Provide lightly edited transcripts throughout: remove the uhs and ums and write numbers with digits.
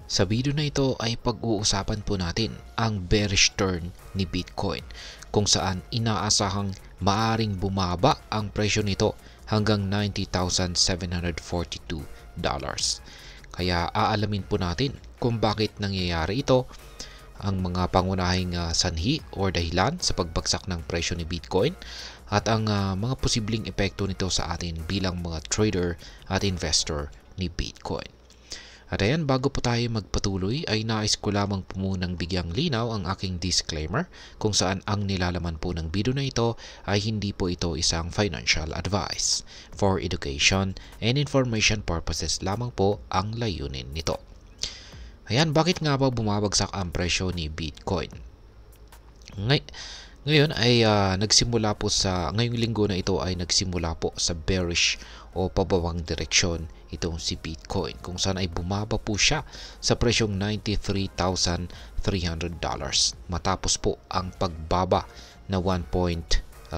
Sa video na ito ay pag-uusapan po natin ang bearish turn ni Bitcoin kung saan inaasahang maaring bumaba ang presyo nito hanggang $90,742. Kaya aalamin po natin kung bakit nangyayari ito, ang mga pangunahing sanhi o dahilan sa pagbagsak ng presyo ni Bitcoin at ang mga posibleng epekto nito sa atin bilang mga trader at investor ni Bitcoin. At ayan, bago po tayo magpatuloy ay nais ko lamang po munang bigyang linaw ang aking disclaimer kung saan ang nilalaman po ng video na ito ay hindi po ito isang financial advice. For education and information purposes lamang po ang layunin nito. Ayan, bakit nga ba bumabagsak ang presyo ni Bitcoin? Ngayon ay nagsimula po ngayong linggo na ito ay nagsimula po sa bearish o pababang direksyon itong si Bitcoin kung saan ay bumaba po siya sa presyong $93,300 matapos po ang pagbaba na 1.71%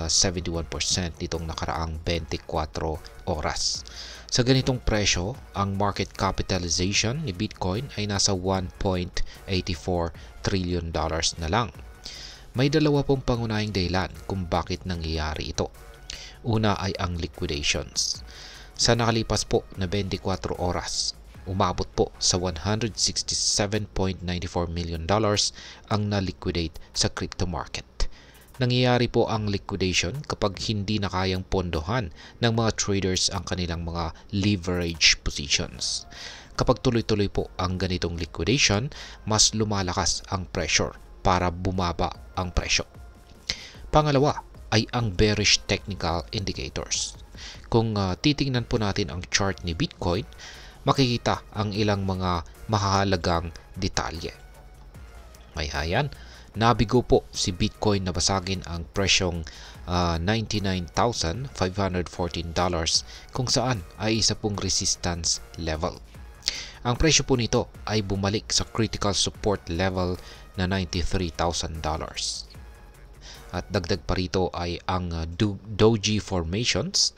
nitong nakaraang 24 oras. Sa ganitong presyo, ang market capitalization ni Bitcoin ay nasa $1.84 trillion na lang. May dalawa pong pangunahing dahilan kung bakit nangyayari ito. Una ay ang liquidations. Sa nakalipas po na 24 oras, umabot po sa $167.94 million ang na-liquidate sa crypto market. Nangyayari po ang liquidation kapag hindi na kayang pondohan ng mga traders ang kanilang mga leverage positions. Kapag tuloy-tuloy po ang ganitong liquidation, mas lumalakas ang pressure para bumaba ang presyo. Pangalawa ay ang bearish technical indicators. Kung titingnan po natin ang chart ni Bitcoin, makikita ang ilang mga mahalagang detalye. Ayan, nabigo po si Bitcoin na basagin ang presyong $99,514 kung saan ay isa pong resistance level. Ang presyo po nito ay bumalik sa critical support level na $93,000. At dagdag pa rito ay ang doji formations.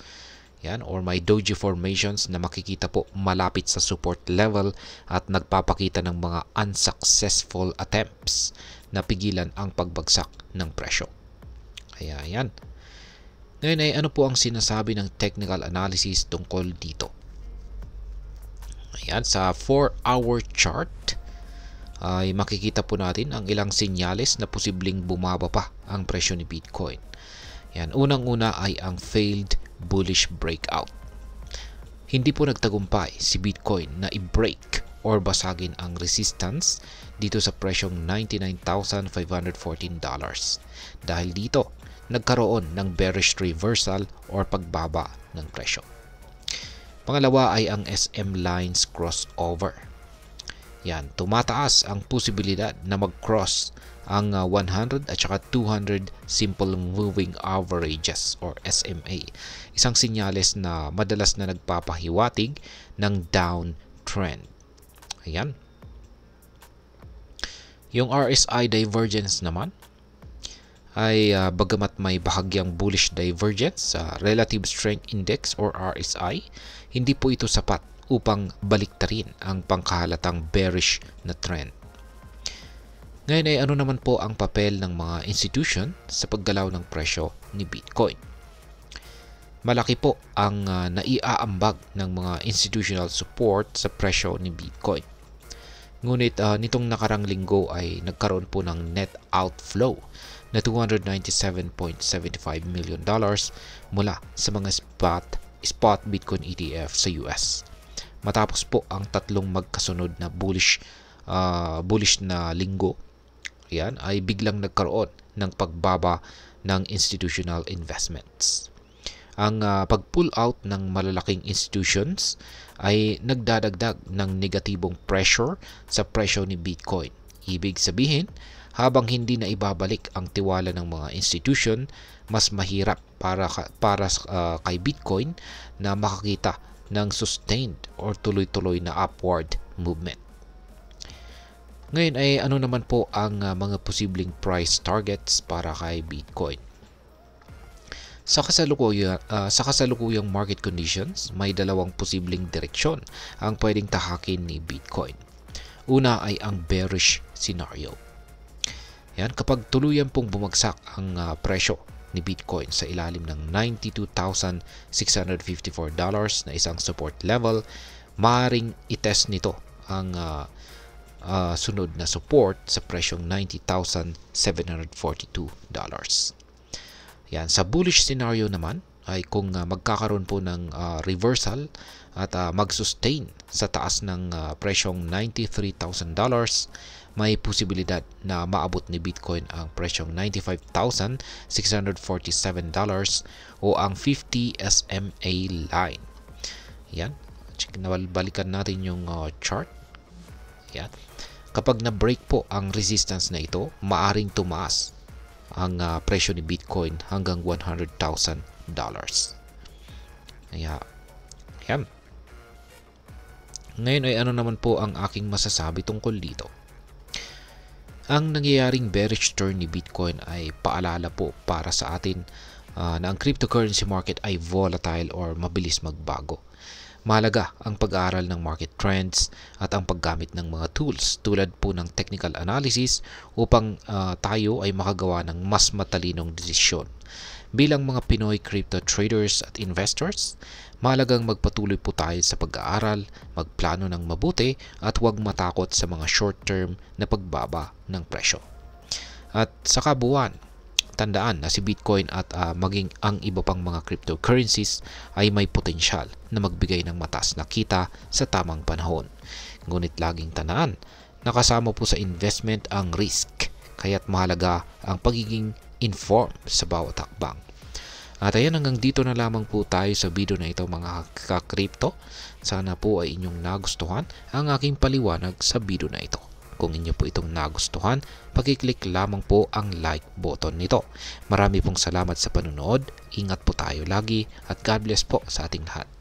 Yan, or may doji formations na makikita po malapit sa support level at nagpapakita ng mga unsuccessful attempts na pigilan ang pagbagsak ng presyo. Kaya yan. Ngayon ay ano po ang sinasabi ng technical analysis tungkol dito? Ayan, sa 4-hour chart ay makikita po natin ang ilang senyales na posibleng bumaba pa ang presyo ni Bitcoin. Yan, unang-una ay ang failed bullish breakout. Hindi po nagtagumpay si Bitcoin na i-break or basagin ang resistance dito sa presyong $99,514. Dahil dito, nagkaroon ng bearish reversal or pagbaba ng presyo. Pangalawa ay ang SM lines crossover. Yan, tumataas ang posibilidad na mag-cross ang 100 at saka 200 simple moving averages or SMA. Isang senyales na madalas na nagpapahiwatig ng downtrend. Ayan. Yung RSI divergence naman ay bagamat may bahagyang bullish divergence sa Relative Strength Index or RSI, hindi po ito sapat upang baliktarin ang pangkahalatang bearish na trend. Ngayon ay ano naman po ang papel ng mga institution sa paggalaw ng presyo ni Bitcoin? Malaki po ang naiaambag ng mga institutional support sa presyo ni Bitcoin. Ngunit nitong nakarang linggo ay nagkaroon po ng net outflow na $297.75 million mula sa mga spot Bitcoin ETF sa US. Matapos po ang tatlong magkasunod na bullish na linggo, yan ay biglang nagkaroon ng pagbaba ng institutional investments. Ang pag-pull out ng malalaking institutions ay nagdadagdag ng negatibong pressure sa presyo ni Bitcoin. Ibig sabihin, habang hindi na ibabalik ang tiwala ng mga institution, mas mahirap para kay Bitcoin na makakita ng sustained or tuloy-tuloy na upward movement. Ngayon ay ano naman po ang mga posibleng price targets para kay Bitcoin? Sa kasalukuyang market conditions, may dalawang posibleng direksyon ang pwedeng tahakin ni Bitcoin. Una ay ang bearish scenario. Yan, kapag tuluyan pong bumagsak ang presyo ni Bitcoin sa ilalim ng $92,654 na isang support level, maaaring itest nito ang sunod na support sa presyong $90,742. Yan, sa bullish scenario naman ay kung magkakaroon po ng reversal at mag-sustain sa taas ng presyong $93,000, may posibilidad na maabot ni Bitcoin ang presyong $95,647 o ang 50 SMA line. Yan, balikan natin yung chart. Yan. Kapag na-break po ang resistance na ito, maaring tumaas ang presyo ni Bitcoin hanggang $100,000. Yan. Ngayon ay ano naman po ang aking masasabi tungkol dito? Ang nangyayaring bearish turn ni Bitcoin ay paalala po para sa atin na ang cryptocurrency market ay volatile or mabilis magbago. Mahalaga ang pag-aaral ng market trends at ang paggamit ng mga tools tulad po ng technical analysis upang tayo ay makagawa ng mas matalinong desisyon. Bilang mga Pinoy crypto traders at investors, mahalagang magpatuloy po tayo sa pag-aaral, magplano ng mabuti at huwag matakot sa mga short-term na pagbaba ng presyo. At sa kabuuan, tandaan na si Bitcoin at maging ang iba pang mga cryptocurrencies ay may potensyal na magbigay ng mataas na kita sa tamang panahon. Ngunit laging tandaan, nakasama po sa investment ang risk, kaya't mahalaga ang pagiging informed sa bawat hakbang. At ayan, hanggang dito na lamang po tayo sa video na ito mga ka-crypto. Sana po ay inyong nagustuhan ang aking paliwanag sa video na ito. Kung inyo po itong nagustuhan, pag-click lamang po ang like button nito. Marami pong salamat sa panonood. Ingat po tayo lagi at God bless po sa ating lahat.